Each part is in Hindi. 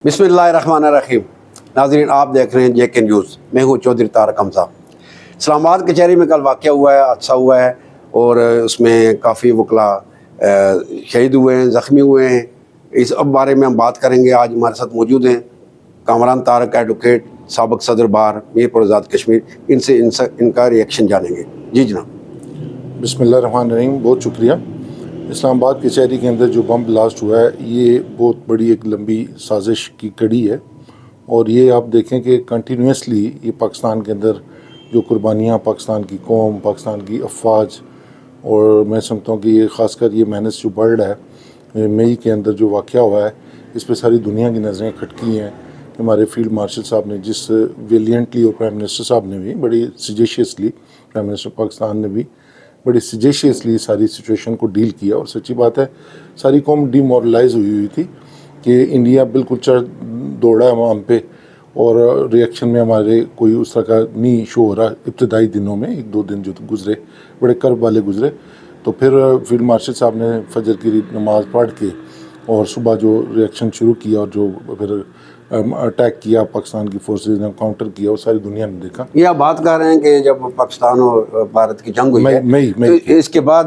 बिस्मिल्लाहिर्रहमानिर्रहीम। नाज़रीन, आप देख रहे हैं JK न्यूज़। मैं हूँ चौधरी तारक हमजा। इस्लामाबाद कचहरी में कल वाक़या हुआ है, हादसा हुआ है और उसमें काफ़ी वकला शहीद हुए हैं, ज़ख्मी हुए हैं। इस बारे में हम बात करेंगे। आज हमारे साथ मौजूद हैं कामरान तारक एडवोकेट, साबिक़ सदर बार मीरपुर आज़ाद कश्मीर। इनसे इनका रिएक्शन जानेंगे। जी जनाब। बिस्मिल्लाहिर्रहमानिर्रहीम। बहुत शुक्रिया। इस्लामाबाद कचहरी के अंदर जो बम ब्लास्ट हुआ है, ये बहुत बड़ी एक लंबी साजिश की कड़ी है और ये आप देखें कि कंटिन्यूसली ये पाकिस्तान के अंदर जो कुर्बानियाँ पाकिस्तान की कौम, पाकिस्तान की अफवाज, और मैं समझता हूँ कि ये ख़ासकर ये मेनास जो बढ़ रहा है मई के अंदर जो वाक़या हुआ है, इस पर सारी दुनिया की नज़रें खटकी हैं कि हमारे फील्ड मार्शल साहब ने जिस वेलियंटली, और प्राइम मिनिस्टर साहब ने भी बड़ी सजेशियसली, प्राइम मिनिस्टर पाकिस्तान ने भी बड़ी सजेशियसली सारी सिचुएशन को डील किया। और सच्ची बात है, सारी कौम डिमोरलाइज हुई थी कि इंडिया बिल्कुल चढ़ दौड़ा है हम पे, और रिएक्शन में हमारे कोई उस तरह का नहीं शो हो रहा। इब्तदाई दिनों में एक दो दिन जो गुजरे बड़े कर्ब वाले गुजरे, तो फिर फील्ड मार्शल साहब ने फजर की नमाज़ पढ़ के और सुबह जो रिएक्शन शुरू किया और जो फिर अटैक किया पाकिस्तान की फोर्सेस ने, काउंटर किया, वो सारी दुनिया ने देखा। ये आप बात कर रहे हैं कि जब पाकिस्तान और भारत की जंग हुई है, मई तो इसके बाद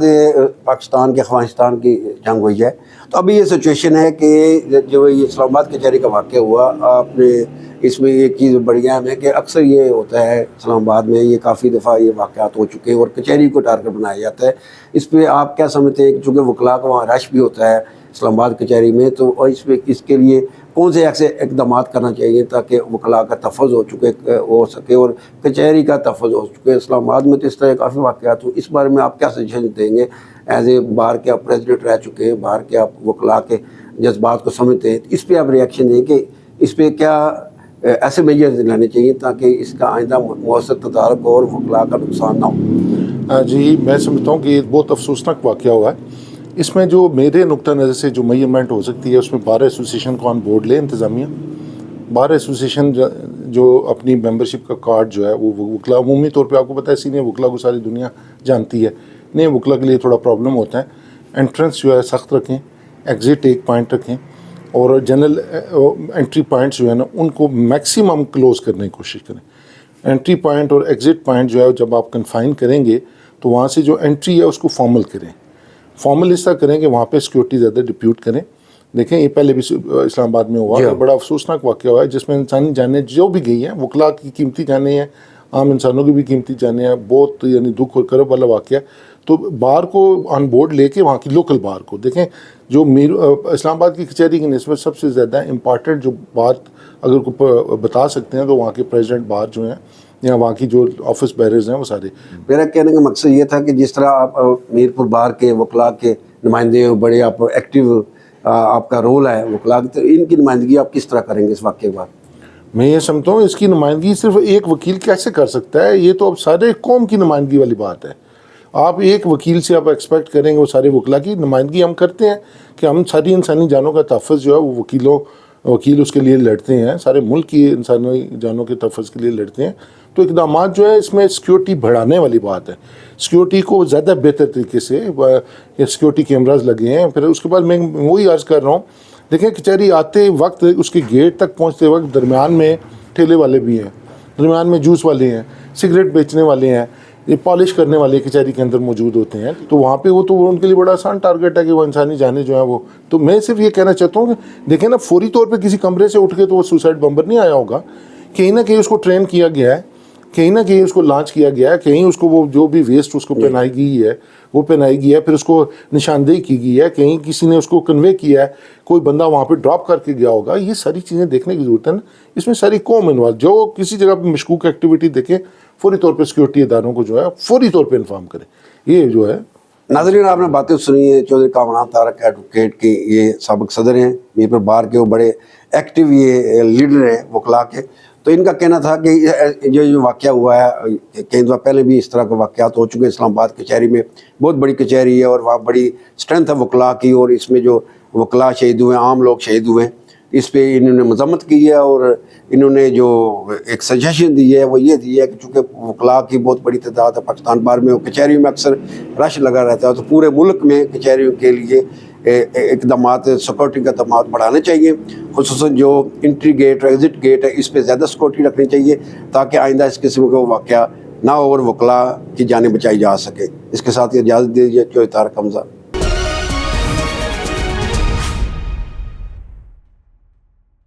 पाकिस्तान के अफगानिस्तान की जंग हुई है, तो अभी ये सिचुएशन है कि जो ये इस्लामाबाद कचहरी का वाक़या हुआ, आपने इसमें एक चीज़ बड़ी अहम है कि अक्सर ये होता है इस्लामाबाद में, ये काफ़ी दफ़ा ये वाक़यात हो चुके हैं और कचहरी को टारगेट बनाया जाता है। इस पर आप क्या समझते हैं? चूँकि वकला का वहाँ रश भी होता है इस्लामाबाद कचहरी में, तो इसके लिए कौन से ऐसे इकदाम करना चाहिए ताकि वकला का तहफ़्फ़ुज़ हो सके और कचहरी का तहफ़्फ़ुज़ हो चुके? इस्लामाबाद में तो इस तरह काफ़ी वाक़यात हो, इस बारे में आप क्या सजेशन देंगे? एज ए बाहर के आप प्रेसिडेंट रह चुके हैं, बाहर के आप वकला के जज्बात को समझते हैं, इस पर आप रिएक्शन दें कि इस पर क्या ऐसे मेजर्स लेने चाहिए ताकि इसका आइंदा मौसर तदारक और वकला का नुकसान ना हो? जी, मैं समझता हूँ कि बहुत अफसोसनाक वाक़या हुआ है। इसमें जो मेरे नुक्ता नज़र से जो मेजरमेंट हो सकती है, उसमें बार एसोसिएशन को ऑन बोर्ड ले इंतज़ामिया। बार एसोसिएशन जो अपनी मेंबरशिप का कार्ड जो है वो वकला, अमूमी तौर पे आपको पता है सीनियर वकला को सारी दुनिया जानती है, नए वकला के लिए थोड़ा प्रॉब्लम होता है। एंट्रेंस जो है सख्त रखें, एग्ज़िट एक पॉइंट रखें, और जनरल एंट्री पॉइंट्स जो है ना उनको मैक्सिमम क्लोज़ करने की कोशिश करें। एंट्री पॉइंट और एग्ज़िट पॉइंट जो है जब आप कन्फाइन करेंगे तो वहाँ से जो एंट्री है उसको फॉर्मल करें। फॉर्मल इस तरह करें कि वहाँ पे सिक्योरिटी ज़्यादा डिप्यूट करें। देखें, ये पहले भी इस्लामाबाद में हुआ, बड़ा अफसोसनाक वाक़या हुआ है जिसमें इंसानी जानें जो भी गई हैं, वकला की कीमती जानें हैं, आम इंसानों की भी कीमती जानें हैं। बहुत यानी दुख और करब वाला वाक़या। तो बार को ऑन बोर्ड लेके वहाँ की लोकल बार को देखें। जो इस्लामाबाद की कचहरी की निस्बत सबसे ज़्यादा इम्पॉर्टेंट जो बात अगर को बता सकते हैं तो वहाँ के प्रेसिडेंट बार जो हैं या वहाँ की जो ऑफिस बैरर्स हैं वो सारे। मेरा कहने का मकसद ये था कि जिस तरह आप मीरपुर बार के वकला के नुमाइंदे बड़े आप एक्टिव, आपका रोल है वकला, तो इनकी नुमाइंदगी आप किस तरह करेंगे इस वाक़े के बाद? मैं ये समझता हूँ इसकी नुमाइंदगी सिर्फ एक वकील कैसे कर सकता है? ये तो अब सारे कौम की नुमाइंदगी वाली बात है। आप एक वकील से आप एक्सपेक्ट करेंगे वो सारे वकला की नुमाइंदगी हम करते हैं कि हम सारी इंसानी जानों का तहफ़्फ़ुज़ जो है वो वकील उसके लिए लड़ते हैं, सारे मुल्क की इंसानी जानों के तहफ़्फ़ुज़ के लिए लड़ते हैं। तो इक़दाम जो है इसमें सिक्योरिटी बढ़ाने वाली बात है। सिक्योरिटी को ज़्यादा बेहतर तरीके से सिक्योरिटी कैमराज लगे हैं। फिर उसके बाद मैं वही अर्ज़ कर रहा हूँ, देखें कचहरी आते वक्त उसके गेट तक पहुँचते वक्त दरमियान में ठेले वाले भी हैं, दरमियान में जूस वाले हैं, सिगरेट बेचने वाले हैं, ये पॉलिश करने वाले कचहरी के अंदर मौजूद होते हैं। तो वहाँ पे वो तो उनके लिए बड़ा आसान टारगेट है कि वो इंसानी जाने जो है वो। तो मैं सिर्फ ये कहना चाहता हूँ कि देखें ना, फौरी तौर पे किसी कमरे से उठ के तो वो सुसाइड बम्बर नहीं आया होगा। कहीं ना कहीं उसको ट्रेन किया गया है, कहीं ना कहीं उसको लॉन्च किया गया है, कहीं उसको वो जो भी वेस्ट उसको पहनाई गई है वो पहनाई गई है, फिर उसको निशानदेही की गई है, कहीं किसी ने उसको कन्वे किया है, कोई बंदा वहाँ पे ड्रॉप करके गया होगा। ये सारी चीज़ें देखने की ज़रूरत है ना। इसमें सारी कौम इन्वॉल्व, जो किसी जगह पर मशकूक एक्टिविटी देखे फौरी तौर पे सिक्योरिटी इदारों को जो है फौरी तौर पे इन्फॉर्म करें। ये जो है। नाज़रीन, आपने बातें सुनी है चौधरी कामरान तारक एडवोकेट की। ये साबिक़ सदर हैं मीरपुर बार के, वो बड़े एक्टिव ये लीडर हैं वकला के। तो इनका कहना था कि जो वाक़या हुआ है, कई दफ़ा पहले भी इस तरह के वाक़यात हो चुके हैं इस्लामाबाद कचहरी में। बहुत बड़ी कचहरी है और वहाँ बड़ी स्ट्रेंथ है वकला की, और इसमें जो वकला शहीद हुए, आम लोग शहीद हुए, इस पे इन्होंने मजम्मत की है और इन्होंने जो एक सजेशन दी है वो ये दी है कि चूँकि वकला की बहुत बड़ी तादाद है पाकिस्तान बार में, कचहरियों में अक्सर रश लगा रहता है, तो पूरे मुल्क में कचहरियों के लिए इकदाम सिक्योरिटी का इकदाम बढ़ाने चाहिए, खुसूसन जो इंट्री गेट और एग्ज़िट गेट है इस पर ज़्यादा सिक्योरिटी रखनी चाहिए ताकि आइंदा इस किस्म का वाक़या ना हो और वकला की जानें बचाई जा सके। इसके साथ ही इजाज़त दीजिए। जो तारक हमज़ा।